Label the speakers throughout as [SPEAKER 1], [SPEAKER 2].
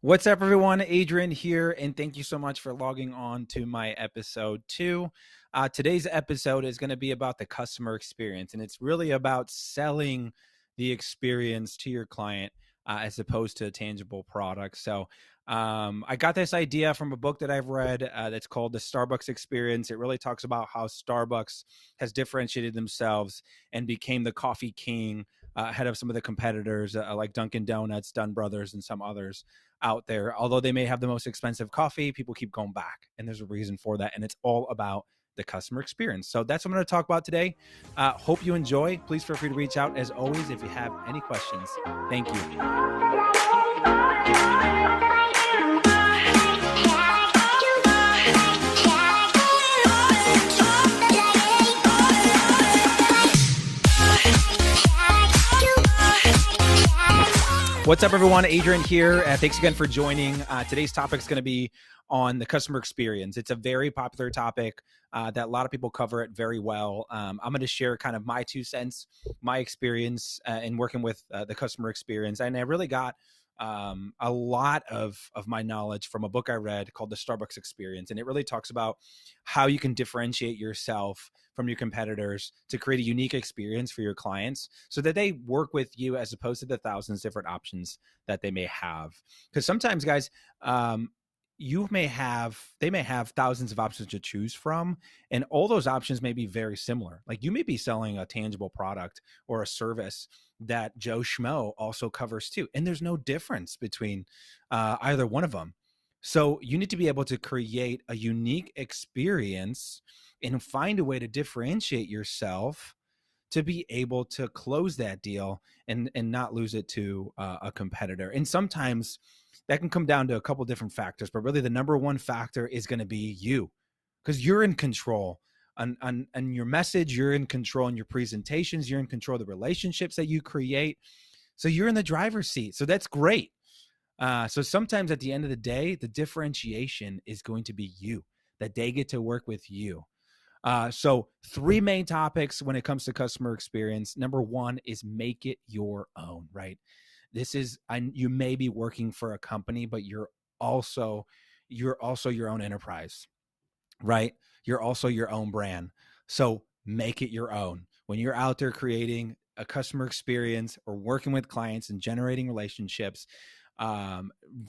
[SPEAKER 1] What's up, everyone? Adrian here, and thank you so much for logging on to my episode 2. Today's episode is going to be about the customer experience, and it's really about selling the experience to your client as opposed to a tangible product. So, I got this idea from a book that I've read that's called The Starbucks Experience. It really talks about how Starbucks has differentiated themselves and became the coffee king ahead of some of the competitors like Dunkin' Donuts, Dunn Brothers, and some others out there. Although they may have the most expensive coffee, people keep going back, and there's a reason for that. And it's all about the customer experience. So that's what I'm going to talk about today. Hope you enjoy. Please feel free to reach out as always if you have any questions. Thank you. What's up, everyone? Adrian here. Thanks again for joining. Today's topic is going to be on the customer experience. It's a very popular topic that a lot of people cover it very well. I'm going to share kind of my 2 cents, my experience in working with the customer experience. And I really got a lot of my knowledge from a book I read called The Starbucks Experience. And it really talks about how you can differentiate yourself from your competitors to create a unique experience for your clients so that they work with you as opposed to the thousands of different options that they may have. Because sometimes, guys, they may have thousands of options to choose from, and all those options may be very similar. Like you may be selling a tangible product or a service that Joe Schmo also covers too, and there's no difference between either one of them. So you need to be able to create a unique experience and find a way to differentiate yourself to be able to close that deal and not lose it to a competitor. And sometimes that can come down to a couple different factors, but really the number one factor is going to be you, because you're in control on your message, you're in control in your presentations, you're in control of the relationships that you create. So you're in the driver's seat. So that's great. So sometimes at the end of the day, the differentiation is going to be you, that they get to work with you. So 3 main topics when it comes to customer experience. Number 1 is make it your own, right? You may be working for a company, but you're also your own enterprise, right? You're also your own brand. So make it your own. When you're out there creating a customer experience or working with clients and generating relationships,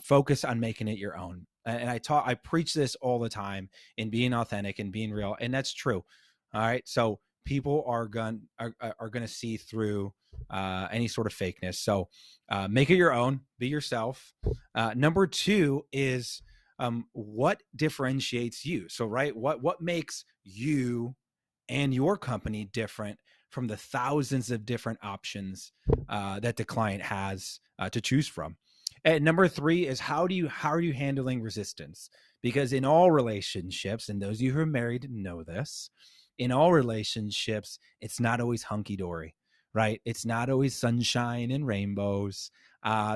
[SPEAKER 1] focus on making it your own. And I preach this all the time in being authentic and being real. And that's true. All right. So people are going to see through any sort of fakeness. So make it your own, be yourself. Number 2 is what differentiates you. So, right. What makes you and your company different from the thousands of different options that the client has to choose from. And number 3 is how are you handling resistance? Because in all relationships, and those of you who are married know this, in all relationships, it's not always hunky-dory, right? It's not always sunshine and rainbows.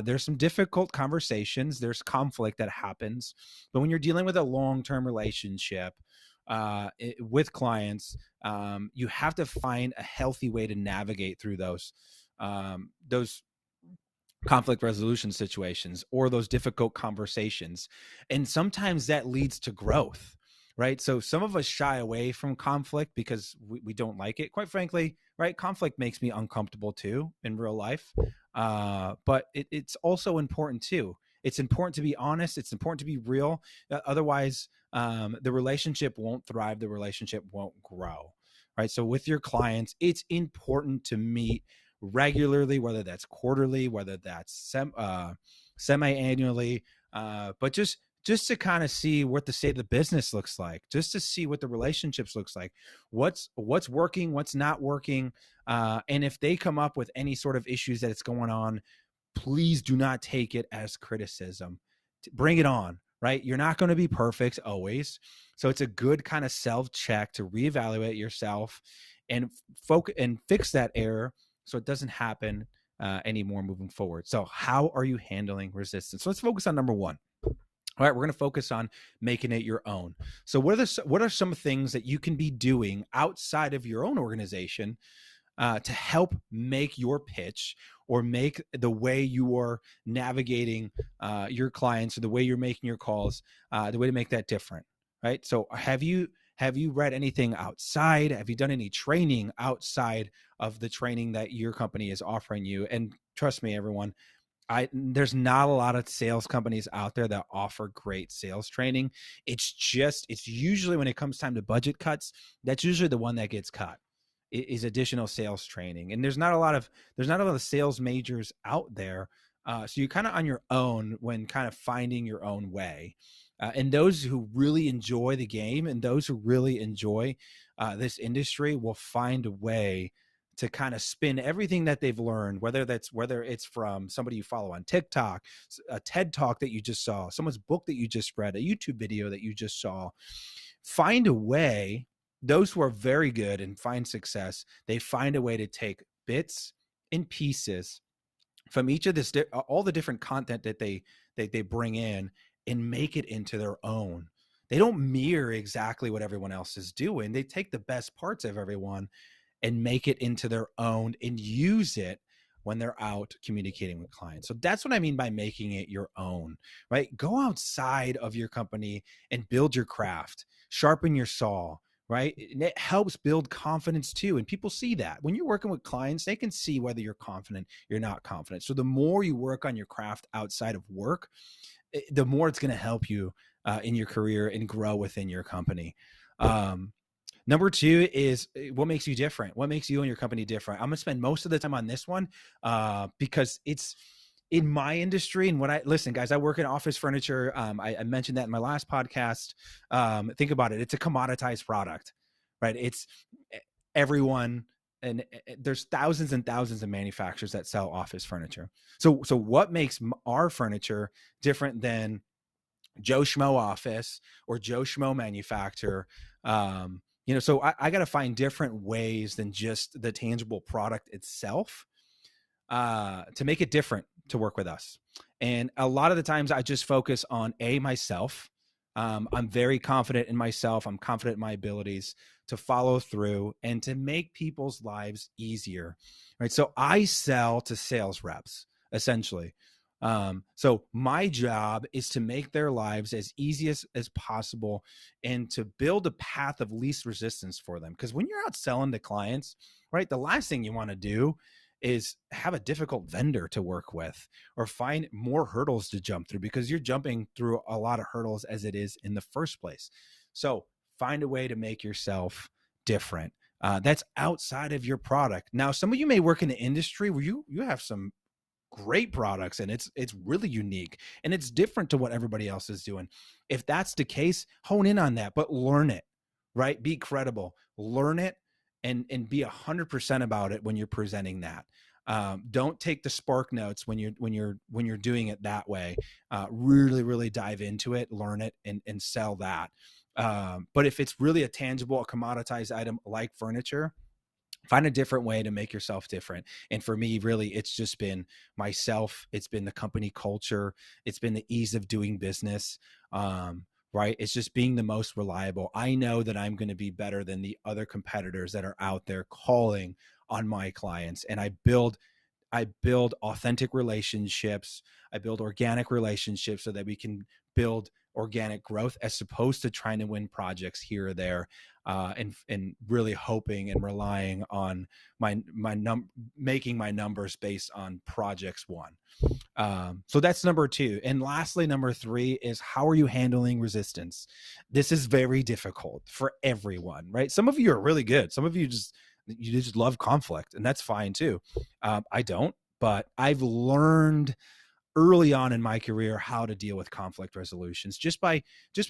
[SPEAKER 1] There's some difficult conversations. There's conflict that happens. But when you're dealing with a long-term relationship with clients, you have to find a healthy way to navigate through those conflict resolution situations or those difficult conversations. And sometimes that leads to growth, right? So some of us shy away from conflict because we don't like it. Quite frankly, right? Conflict makes me uncomfortable too in real life. But it's also important too. It's important to be honest. It's important to be real. Otherwise, the relationship won't thrive. The relationship won't grow, right? So with your clients, it's important to meet regularly, whether that's quarterly, whether that's semi-annually, but just to kind of see what the state of the business looks like, just to see what the relationships looks like, what's working, what's not working, and if they come up with any sort of issues that it's going on, please do not take it as criticism. Bring it on, right? You're not going to be perfect always, so it's a good kind of self-check to reevaluate yourself and focus and fix that error so it doesn't happen anymore moving forward. So how are you handling resistance? So let's focus on number 1. All right, we're going to focus on making it your own. So what are some things that you can be doing outside of your own organization to help make your pitch or make the way you are navigating your clients or the way you're making your calls, the way to make that different, right? So have you read anything outside? Have you done any training outside of the training that your company is offering you? And trust me, everyone, there's not a lot of sales companies out there that offer great sales training. It's usually when it comes time to budget cuts, that's usually the one that gets cut is additional sales training. And there's not a lot of sales majors out there. So you're kind of on your own when kind of finding your own way. And those who really enjoy the game and those who really enjoy this industry will find a way to kind of spin everything that they've learned, whether it's from somebody you follow on TikTok, a TED talk that you just saw, someone's book that you just read, a YouTube video that you just saw. Find a way. Those who are very good and find success, they find a way to take bits and pieces from each of this, all the different content that they bring in and make it into their own. They don't mirror exactly what everyone else is doing. They take the best parts of everyone and make it into their own and use it when they're out communicating with clients. So that's what I mean by making it your own, right? Go outside of your company and build your craft, sharpen your saw, right? And it helps build confidence too. And people see that when you're working with clients, they can see whether you're confident, you're not confident. So the more you work on your craft outside of work, the more it's going to help you in your career and grow within your company. Number two is what makes you different? What makes you and your company different? I'm going to spend most of the time on this one because it's in my industry. And listen, guys, I work in office furniture. I mentioned that in my last podcast. Think about it. It's a commoditized product, right? It's everyone. And there's thousands and thousands of manufacturers that sell office furniture. So what makes our furniture different than Joe Schmo office or Joe Schmo manufacturer? So I got to find different ways than just the tangible product itself to make it different to work with us. And a lot of the times I just focus on myself. I'm very confident in myself. I'm confident in my abilities to follow through and to make people's lives easier, right? So I sell to sales reps, essentially. So my job is to make their lives as easy as possible and to build a path of least resistance for them. Because when you're out selling to clients, right, the last thing you want to do is have a difficult vendor to work with or find more hurdles to jump through because you're jumping through a lot of hurdles as it is in the first place. So find a way to make yourself different. That's outside of your product. Now, some of you may work in the industry where you have some great products and it's really unique and it's different to what everybody else is doing. If that's the case, hone in on that, but learn it, right? Be credible, learn it, and be 100% about it when you're presenting that. Don't take the spark notes when you're doing it that way. Really dive into it, learn it, and sell that. But if it's really a tangible, a commoditized item like furniture, find a different way to make yourself different. And for me, really, it's just been myself. It's been the company culture. It's been the ease of doing business. Right? It's just being the most reliable. I know that I'm going to be better than the other competitors that are out there calling on my clients. And I build authentic relationships. I build organic relationships so that we can build organic growth as opposed to trying to win projects here or there, and really hoping and relying on making my numbers based on projects won. So that's number two. And lastly, number three is how are you handling resistance? This is very difficult for everyone, right? Some of you are really good. Some of you just love conflict, and that's fine too. I don't, but I've learned early on in my career how to deal with conflict resolutions just by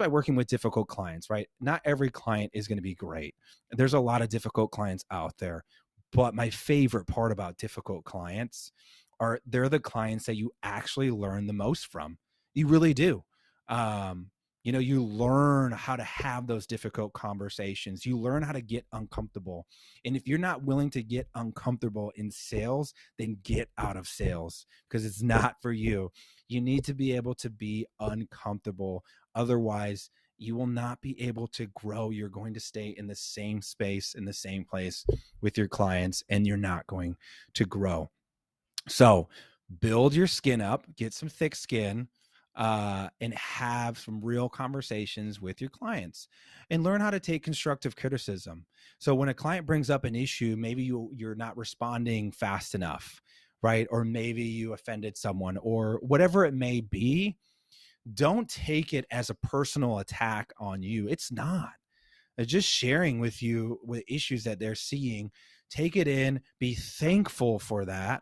[SPEAKER 1] working with difficult clients, right? Not every client is going to be great. There's a lot of difficult clients out there, but my favorite part about difficult clients are they're the clients that you actually learn the most from. You really do. You learn how to have those difficult conversations. You learn how to get uncomfortable. And if you're not willing to get uncomfortable in sales, then get out of sales because it's not for you. You need to be able to be uncomfortable. Otherwise, you will not be able to grow. You're going to stay in the same space, in the same place with your clients, and you're not going to grow. So build your skin up, get some thick skin, and have some real conversations with your clients, and learn how to take constructive criticism. So when a client brings up an issue, maybe you're not responding fast enough, right? Or maybe you offended someone, or whatever it may be. Don't take it as a personal attack on you. It's not. They're just sharing with you with issues that they're seeing. Take it in, be thankful for that,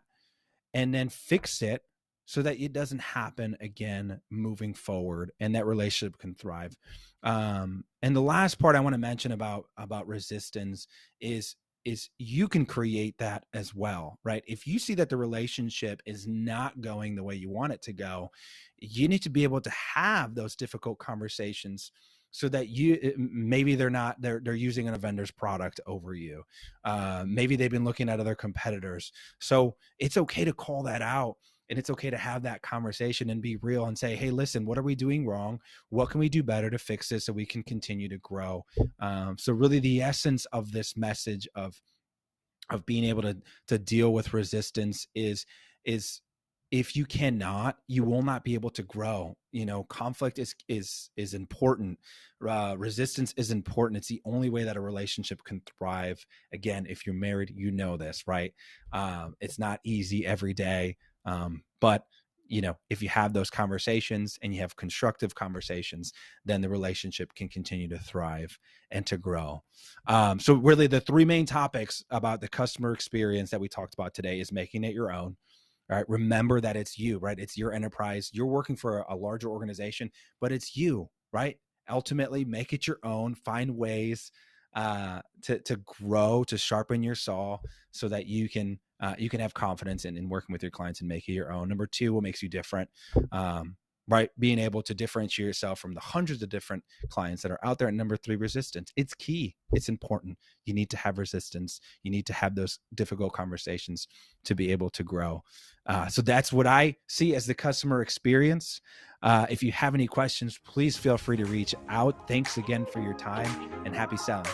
[SPEAKER 1] and then fix it so that it doesn't happen again moving forward, and that relationship can thrive. And the last part I want to mention about resistance is you can create that as well, right? If you see that the relationship is not going the way you want it to go, you need to be able to have those difficult conversations so that maybe they're using a vendor's product over you. Maybe they've been looking at other competitors. So it's okay to call that out, and it's okay to have that conversation and be real and say, hey, listen, what are we doing wrong? What can we do better to fix this so we can continue to grow? So really the essence of this message of being able to deal with resistance is if you cannot, you will not be able to grow. Conflict is important. Resistance is important. It's the only way that a relationship can thrive. Again, if you're married, you know this, right? It's not easy every day. But if you have those conversations and you have constructive conversations, then the relationship can continue to thrive and to grow. So really the three main topics about the customer experience that we talked about today is making it your own. All right. Remember that it's you, right? It's your enterprise. You're working for a larger organization, but it's you, right? Ultimately, make it your own. Find ways to grow, to sharpen your saw, so that you can have confidence in working with your clients and make it your own. Number two, what makes you different? Right? Being able to differentiate yourself from the hundreds of different clients that are out there. And number three, resistance. It's key. It's important. You need to have resistance. You need to have those difficult conversations to be able to grow. So that's what I see as the customer experience. If you have any questions, please feel free to reach out. Thanks again for your time, and happy selling.